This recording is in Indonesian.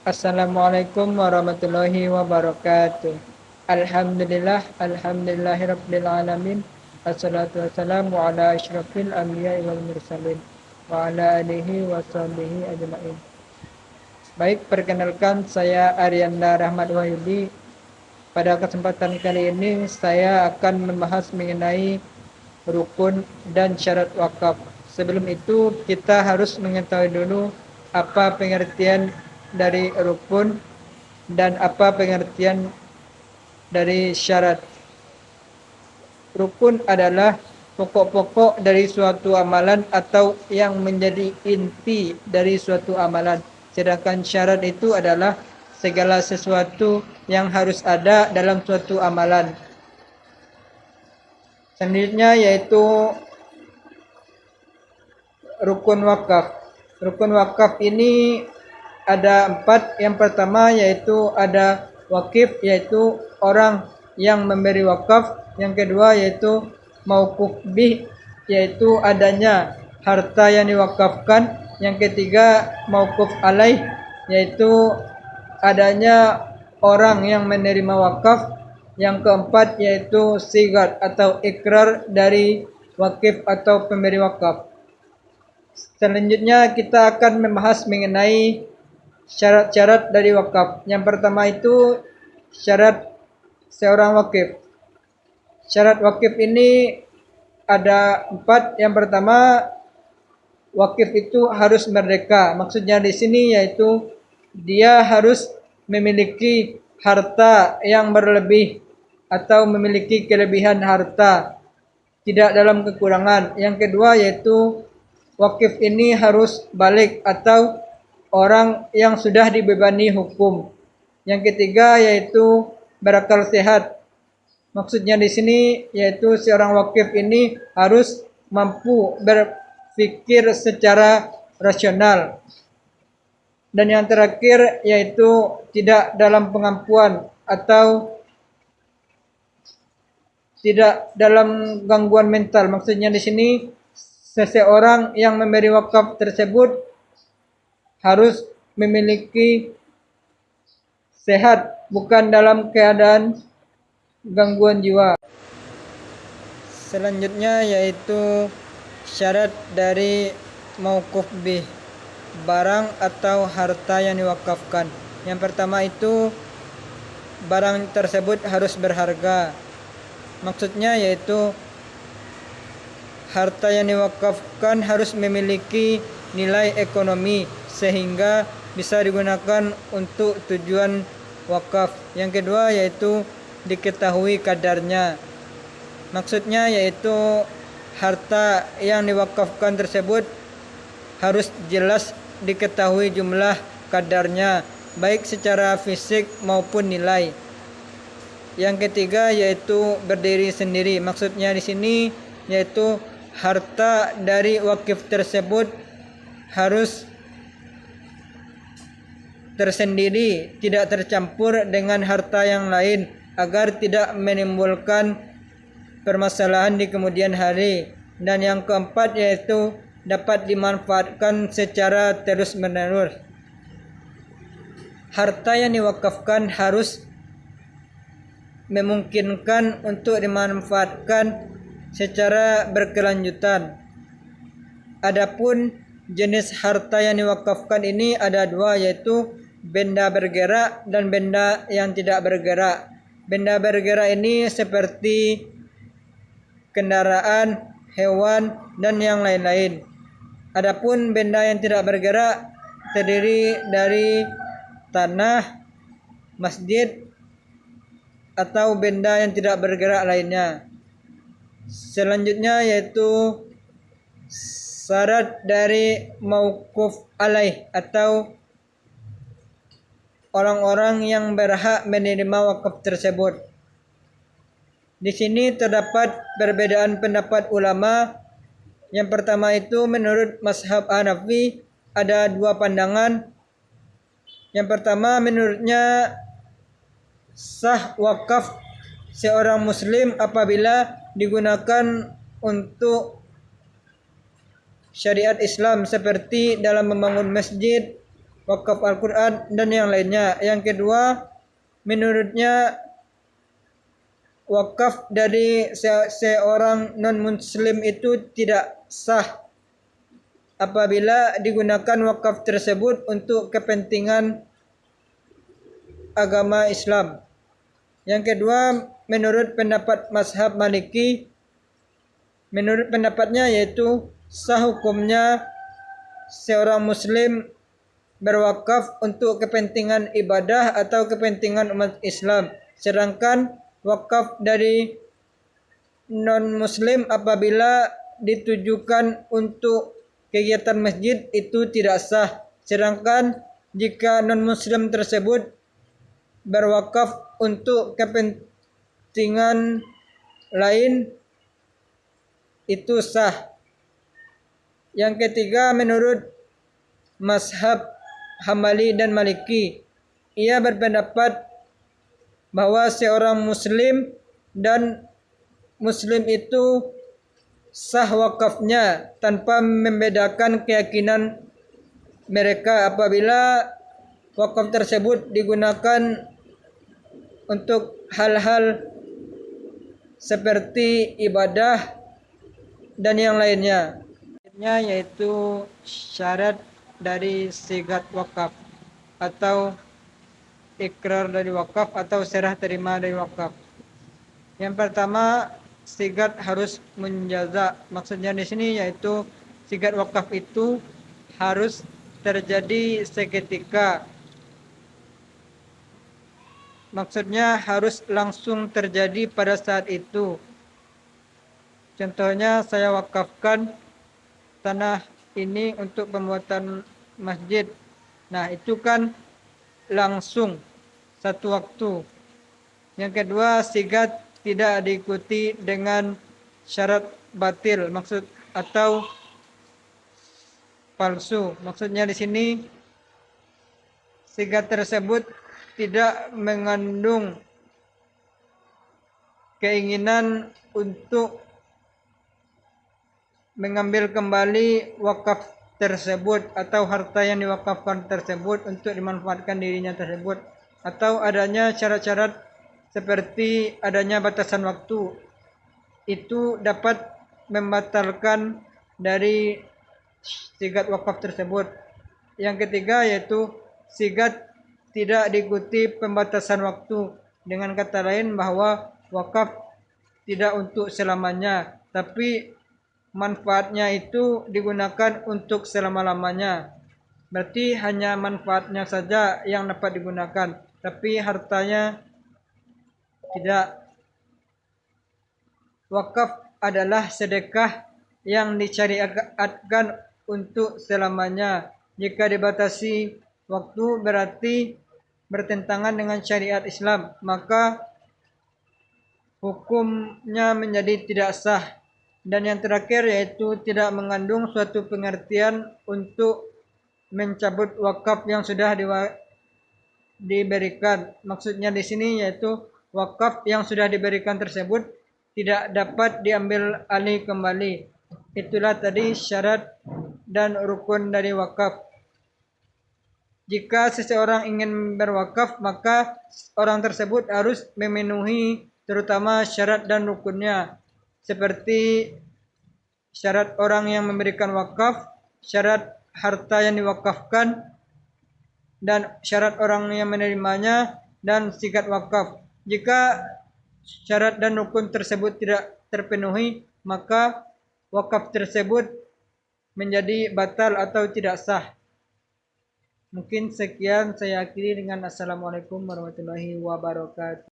Assalamualaikum warahmatullahi wabarakatuh. Alhamdulillahirabbil alamin. Wassalatu wassalamu ala asyrafil anbiya'i wal mursalin wa ala alihi washabihi ajmain. Baik, perkenalkan saya Arianda Rahmat Wahyudi. Pada kesempatan kali ini saya akan membahas mengenai rukun dan syarat wakaf. Sebelum itu kita harus mengetahui dulu apa pengertian dari rukun dan apa pengertian dari syarat. Rukun adalah pokok-pokok dari suatu amalan atau yang menjadi inti dari suatu amalan. Sedangkan syarat itu adalah segala sesuatu yang harus ada dalam suatu amalan. Selanjutnya yaitu rukun wakaf. Rukun wakaf ini ada 4. Yang pertama yaitu ada wakif, yaitu orang yang memberi wakaf. Yang kedua yaitu mauquf bih, yaitu adanya harta yang diwakafkan. Yang ketiga mauquf alaih, yaitu adanya orang yang menerima wakaf. Yang keempat yaitu sigat atau ikrar dari wakif atau pemberi wakaf. Selanjutnya kita akan membahas mengenai syarat-syarat dari wakaf. Yang pertama itu syarat seorang wakif. Syarat wakif ini ada 4. Yang pertama, wakif itu harus merdeka. Maksudnya di sini yaitu dia harus memiliki harta yang berlebih atau memiliki kelebihan harta, tidak dalam kekurangan. Yang kedua yaitu wakif ini harus balik atau orang yang sudah dibebani hukum. Yang ketiga yaitu berakal sehat. Maksudnya di sini yaitu seorang wakif ini harus mampu berpikir secara rasional. Dan yang terakhir yaitu tidak dalam pengampuan atau tidak dalam gangguan mental. Maksudnya di sini seseorang yang memberi wakaf tersebut harus memiliki sehat, bukan dalam keadaan gangguan jiwa. Selanjutnya yaitu syarat dari mauquf bih, barang atau harta yang diwakafkan. Yang pertama itu barang tersebut harus berharga. Maksudnya yaitu harta yang diwakafkan harus memiliki nilai ekonomi sehingga bisa digunakan untuk tujuan wakaf. Yang kedua yaitu diketahui kadarnya. Maksudnya yaitu harta yang diwakafkan tersebut harus jelas diketahui jumlah kadarnya, baik secara fisik maupun nilai. Yang ketiga yaitu berdiri sendiri. Maksudnya di sini yaitu harta dari wakif tersebut harus tersendiri, tidak tercampur dengan harta yang lain agar tidak menimbulkan permasalahan di kemudian hari. Dan yang keempat yaitu dapat dimanfaatkan secara terus-menerus. Harta yang diwakafkan harus memungkinkan untuk dimanfaatkan secara berkelanjutan. Adapun jenis harta yang diwakafkan ini ada 2, yaitu benda bergerak dan benda yang tidak bergerak. Benda bergerak ini seperti kendaraan, hewan, dan yang lain-lain. Adapun benda yang tidak bergerak terdiri dari tanah, masjid, atau benda yang tidak bergerak lainnya. Selanjutnya yaitu syarat dari mauquf alaih atau orang-orang yang berhak menerima wakaf tersebut. Di sini terdapat perbedaan pendapat ulama. Yang pertama itu menurut mazhab Hanafi ada 2 pandangan. Yang pertama menurutnya sah wakaf seorang muslim apabila digunakan untuk syariat Islam seperti dalam membangun masjid, wakaf Al-Quran dan yang lainnya. Yang kedua, menurutnya wakaf dari seorang non-muslim itu tidak sah apabila digunakan wakaf tersebut untuk kepentingan agama Islam. Yang kedua, menurut pendapat mazhab Maliki, menurut pendapatnya yaitu sah hukumnya seorang muslim berwakaf untuk kepentingan ibadah atau kepentingan umat Islam. Sedangkan wakaf dari non-muslim apabila ditujukan untuk kegiatan masjid itu tidak sah. Sedangkan jika non-muslim tersebut berwakaf untuk kepentingan lain itu sah. Yang ketiga, menurut mazhab Hambali dan Maliki, ia berpendapat bahwa seorang muslim dan muslim itu sah wakafnya tanpa membedakan keyakinan mereka apabila wakaf tersebut digunakan untuk hal-hal seperti ibadah dan yang lainnya. Yaitu syarat dari sigat wakaf atau ikrar dari wakaf atau serah terima dari wakaf. Yang pertama, sigat harus menjaza. Maksudnya di sini yaitu sigat wakaf itu harus terjadi seketika. Maksudnya harus langsung terjadi pada saat itu. Contohnya, saya wakafkan tanah ini untuk pembuatan masjid. Nah, itu kan langsung satu waktu. Yang kedua, sigat tidak diikuti dengan syarat batil atau palsu. Maksudnya di sini sigat tersebut tidak mengandung keinginan untuk mengambil kembali wakaf tersebut atau harta yang diwakafkan tersebut untuk dimanfaatkan dirinya tersebut, atau adanya syarat-syarat seperti adanya batasan waktu. Itu dapat membatalkan dari sigat wakaf tersebut. Yang ketiga yaitu sigat tidak diikuti pembatasan waktu. Dengan kata lain bahwa wakaf tidak untuk selamanya, tapi manfaatnya itu digunakan untuk selama-lamanya. Berarti hanya manfaatnya saja yang dapat digunakan, tapi hartanya tidak. Wakaf adalah sedekah yang disyariatkan untuk selamanya. Jika dibatasi waktu berarti bertentangan dengan syariat Islam, maka hukumnya menjadi tidak sah. Dan yang terakhir yaitu tidak mengandung suatu pengertian untuk mencabut wakaf yang sudah diberikan. Maksudnya di sini yaitu wakaf yang sudah diberikan tersebut tidak dapat diambil alih kembali. Itulah tadi syarat dan rukun dari wakaf. Jika seseorang ingin berwakaf, maka orang tersebut harus memenuhi terutama syarat dan rukunnya, seperti syarat orang yang memberikan wakaf, syarat harta yang diwakafkan, dan syarat orang yang menerimanya, dan sigat wakaf. Jika syarat dan rukun tersebut tidak terpenuhi, maka wakaf tersebut menjadi batal atau tidak sah. Mungkin sekian, saya akhiri dengan Assalamualaikum warahmatullahi wabarakatuh.